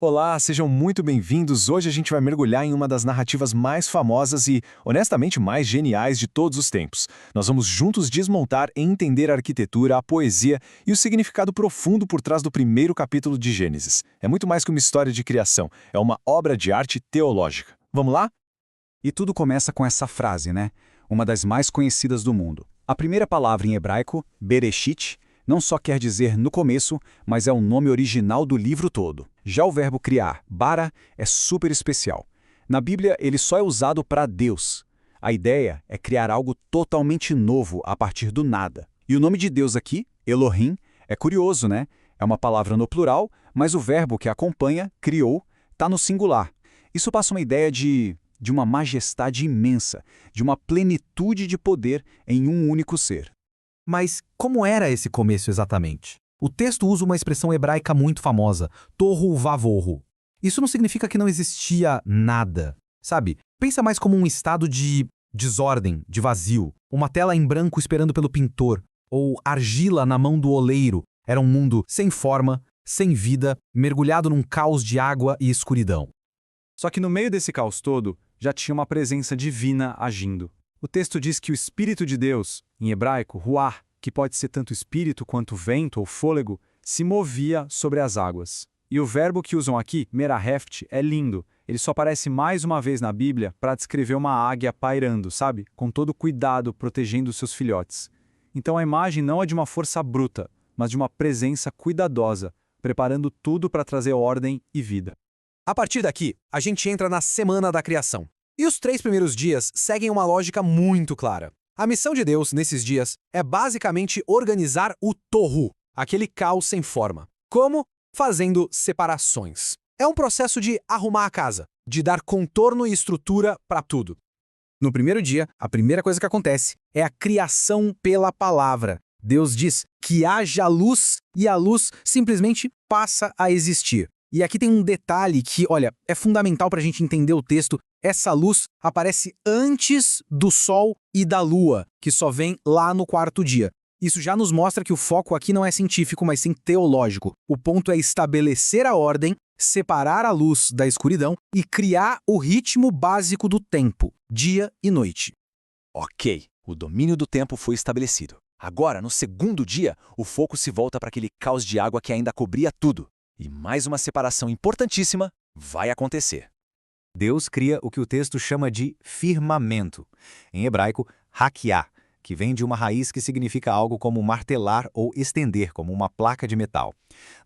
Olá, sejam muito bem-vindos. Hoje a gente vai mergulhar em uma das narrativas mais famosas e, honestamente, mais geniais de todos os tempos. Nós vamos juntos desmontar e entender a arquitetura, a poesia e o significado profundo por trás do primeiro capítulo de Gênesis. É muito mais que uma história de criação, é uma obra de arte teológica. Vamos lá? E tudo começa com essa frase, né? Uma das mais conhecidas do mundo. A primeira palavra em hebraico, Bereshit, não só quer dizer no começo, mas é o nome original do livro todo. Já o verbo criar, bara, é super especial. Na Bíblia, ele só é usado para Deus. A ideia é criar algo totalmente novo a partir do nada. E o nome de Deus aqui, Elohim, é curioso, né? É uma palavra no plural, mas o verbo que acompanha, criou, está no singular. Isso passa uma ideia de uma majestade imensa, de uma plenitude de poder em um único ser. Mas como era esse começo exatamente? O texto usa uma expressão hebraica muito famosa, tohu vavohu. Isso não significa que não existia nada, sabe? Pensa mais como um estado de desordem, de vazio, uma tela em branco esperando pelo pintor, ou argila na mão do oleiro. Era um mundo sem forma, sem vida, mergulhado num caos de água e escuridão. Só que no meio desse caos todo, já tinha uma presença divina agindo. O texto diz que o Espírito de Deus, em hebraico, ruach, que pode ser tanto espírito quanto vento ou fôlego, se movia sobre as águas. E o verbo que usam aqui, meraheft, é lindo. Ele só aparece mais uma vez na Bíblia para descrever uma águia pairando, sabe? Com todo cuidado, protegendo seus filhotes. Então a imagem não é de uma força bruta, mas de uma presença cuidadosa, preparando tudo para trazer ordem e vida. A partir daqui, a gente entra na Semana da Criação. E os 3 primeiros dias seguem uma lógica muito clara. A missão de Deus, nesses dias, é basicamente organizar o tohu, aquele caos sem forma. Como? Fazendo separações. É um processo de arrumar a casa, de dar contorno e estrutura para tudo. No primeiro dia, a primeira coisa que acontece é a criação pela palavra. Deus diz que haja luz e a luz simplesmente passa a existir. E aqui tem um detalhe que, olha, é fundamental para a gente entender o texto. Essa luz aparece antes do Sol e da Lua, que só vem lá no 4º dia. Isso já nos mostra que o foco aqui não é científico, mas sim teológico. O ponto é estabelecer a ordem, separar a luz da escuridão e criar o ritmo básico do tempo, dia e noite. Ok, o domínio do tempo foi estabelecido. Agora, no segundo dia, o foco se volta para aquele caos de água que ainda cobria tudo. E mais uma separação importantíssima vai acontecer. Deus cria o que o texto chama de firmamento, em hebraico, hakiá, que vem de uma raiz que significa algo como martelar ou estender, como uma placa de metal.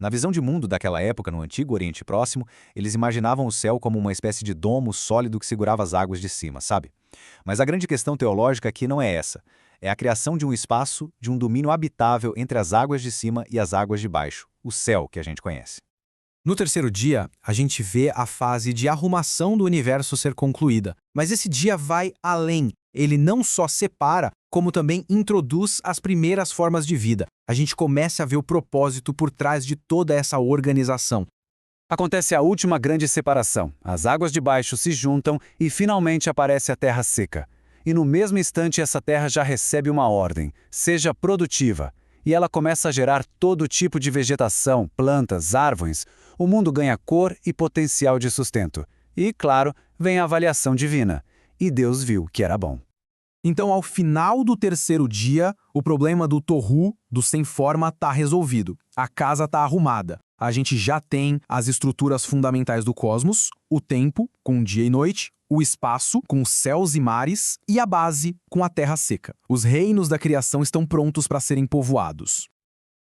Na visão de mundo daquela época, no Antigo Oriente Próximo, eles imaginavam o céu como uma espécie de domo sólido que segurava as águas de cima, sabe? Mas a grande questão teológica aqui não é essa. É a criação de um espaço, de um domínio habitável entre as águas de cima e as águas de baixo, o céu que a gente conhece. No terceiro dia, a gente vê a fase de arrumação do universo ser concluída. Mas esse dia vai além. Ele não só separa, como também introduz as primeiras formas de vida. A gente começa a ver o propósito por trás de toda essa organização. Acontece a última grande separação. As águas de baixo se juntam e finalmente aparece a terra seca. E no mesmo instante essa terra já recebe uma ordem, seja produtiva. E ela começa a gerar todo tipo de vegetação, plantas, árvores. O mundo ganha cor e potencial de sustento. E, claro, vem a avaliação divina. E Deus viu que era bom. Então, ao final do terceiro dia, o problema do tohu, do sem forma, está resolvido. A casa está arrumada. A gente já tem as estruturas fundamentais do cosmos, o tempo, com dia e noite, o espaço, com céus e mares, e a base, com a terra seca. Os reinos da criação estão prontos para serem povoados.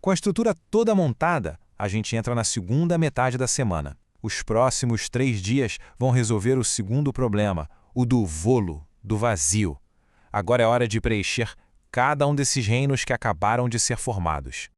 Com a estrutura toda montada, a gente entra na segunda metade da semana. Os próximos 3 dias vão resolver o segundo problema, o do volo, do vazio. Agora é hora de preencher cada um desses reinos que acabaram de ser formados.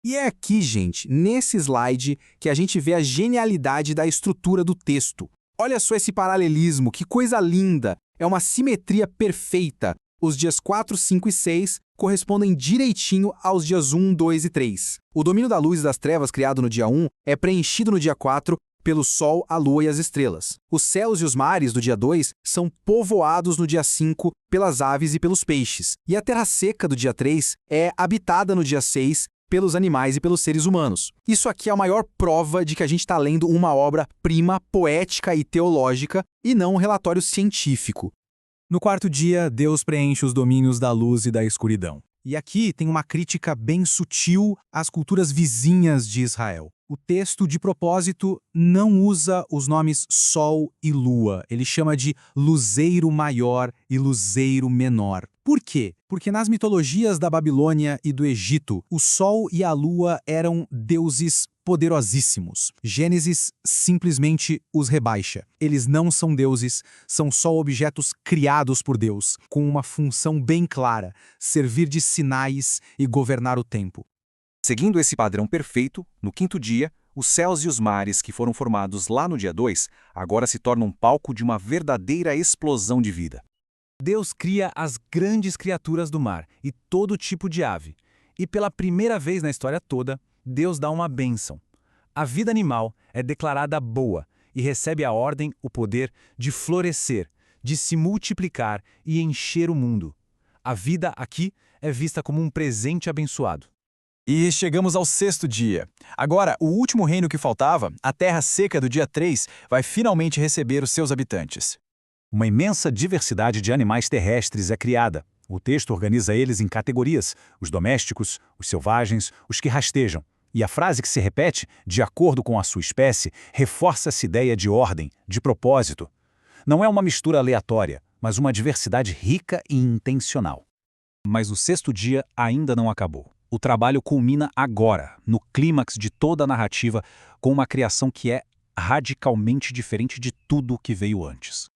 E é aqui, gente, nesse slide, que a gente vê a genialidade da estrutura do texto. Olha só esse paralelismo, que coisa linda! É uma simetria perfeita. Os dias 4, 5 e 6 correspondem direitinho aos dias 1, 2 e 3. O domínio da luz e das trevas criado no dia 1 é preenchido no dia 4 pelo Sol, a Lua e as estrelas. Os céus e os mares do dia 2 são povoados no dia 5 pelas aves e pelos peixes. E a terra seca do dia 3 é habitada no dia 6 pelos animais e pelos seres humanos. Isso aqui é a maior prova de que a gente está lendo uma obra-prima poética e teológica e não um relatório científico. No quarto dia, Deus preenche os domínios da luz e da escuridão. E aqui tem uma crítica bem sutil às culturas vizinhas de Israel. O texto, de propósito, não usa os nomes Sol e Lua. Ele chama de luzeiro maior e luzeiro menor. Por quê? Porque nas mitologias da Babilônia e do Egito, o Sol e a Lua eram deuses poderosíssimos. Gênesis simplesmente os rebaixa. Eles não são deuses, são só objetos criados por Deus, com uma função bem clara: servir de sinais e governar o tempo. Seguindo esse padrão perfeito, no quinto dia, os céus e os mares que foram formados lá no dia 2 agora se tornam palco de uma verdadeira explosão de vida. Deus cria as grandes criaturas do mar e todo tipo de ave. E pela primeira vez na história toda, Deus dá uma bênção. A vida animal é declarada boa e recebe a ordem, o poder de florescer, de se multiplicar e encher o mundo. A vida aqui é vista como um presente abençoado. E chegamos ao sexto dia. Agora, o último reino que faltava, a terra seca do dia 3, vai finalmente receber os seus habitantes. Uma imensa diversidade de animais terrestres é criada. O texto organiza eles em categorias: os domésticos, os selvagens, os que rastejam. E a frase que se repete, de acordo com a sua espécie, reforça essa ideia de ordem, de propósito. Não é uma mistura aleatória, mas uma diversidade rica e intencional. Mas o sexto dia ainda não acabou. O trabalho culmina agora, no clímax de toda a narrativa, com uma criação que é radicalmente diferente de tudo o que veio antes.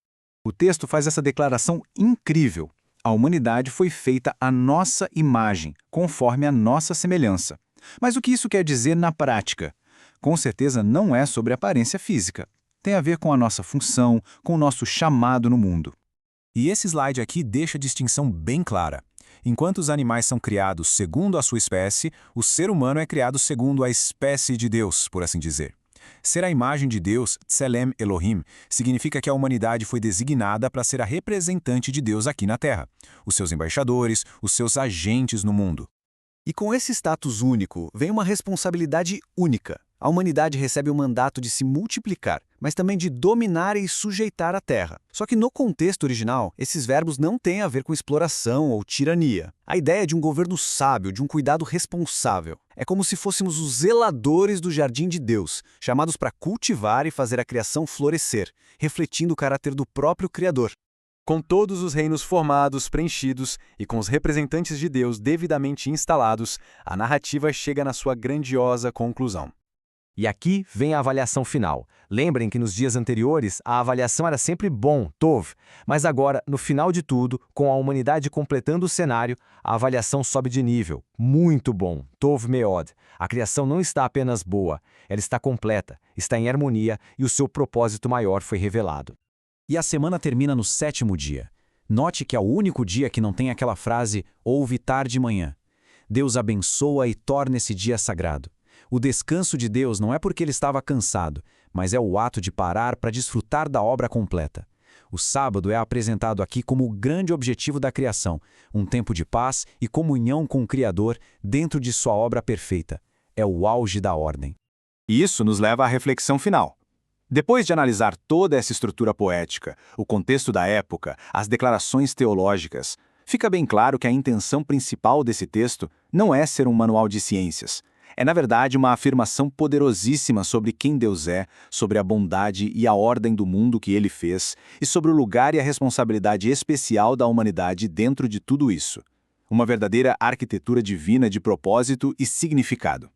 O texto faz essa declaração incrível. A humanidade foi feita à nossa imagem, conforme a nossa semelhança. Mas o que isso quer dizer na prática? Com certeza não é sobre aparência física. Tem a ver com a nossa função, com o nosso chamado no mundo. E esse slide aqui deixa a distinção bem clara. Enquanto os animais são criados segundo a sua espécie, o ser humano é criado segundo a espécie de Deus, por assim dizer. Ser a imagem de Deus, Tselem Elohim, significa que a humanidade foi designada para ser a representante de Deus aqui na Terra, os seus embaixadores, os seus agentes no mundo. E com esse status único, vem uma responsabilidade única. A humanidade recebe o mandato de se multiplicar, mas também de dominar e sujeitar a Terra. Só que no contexto original, esses verbos não têm a ver com exploração ou tirania. A ideia é de um governo sábio, de um cuidado responsável. É como se fôssemos os zeladores do jardim de Deus, chamados para cultivar e fazer a criação florescer, refletindo o caráter do próprio Criador. Com todos os reinos formados, preenchidos e com os representantes de Deus devidamente instalados, a narrativa chega na sua grandiosa conclusão. E aqui vem a avaliação final. Lembrem que nos dias anteriores a avaliação era sempre bom, Tov, mas agora, no final de tudo, com a humanidade completando o cenário, a avaliação sobe de nível. Muito bom, Tov Meod. A criação não está apenas boa, ela está completa, está em harmonia e o seu propósito maior foi revelado. E a semana termina no sétimo dia. Note que é o único dia que não tem aquela frase "ouve tarde e manhã". Deus abençoa e torna esse dia sagrado. O descanso de Deus não é porque ele estava cansado, mas é o ato de parar para desfrutar da obra completa. O sábado é apresentado aqui como o grande objetivo da criação, um tempo de paz e comunhão com o Criador dentro de sua obra perfeita. É o auge da ordem. E isso nos leva à reflexão final. Depois de analisar toda essa estrutura poética, o contexto da época, as declarações teológicas, fica bem claro que a intenção principal desse texto não é ser um manual de ciências. É, na verdade, uma afirmação poderosíssima sobre quem Deus é, sobre a bondade e a ordem do mundo que ele fez, e sobre o lugar e a responsabilidade especial da humanidade dentro de tudo isso. Uma verdadeira arquitetura divina de propósito e significado.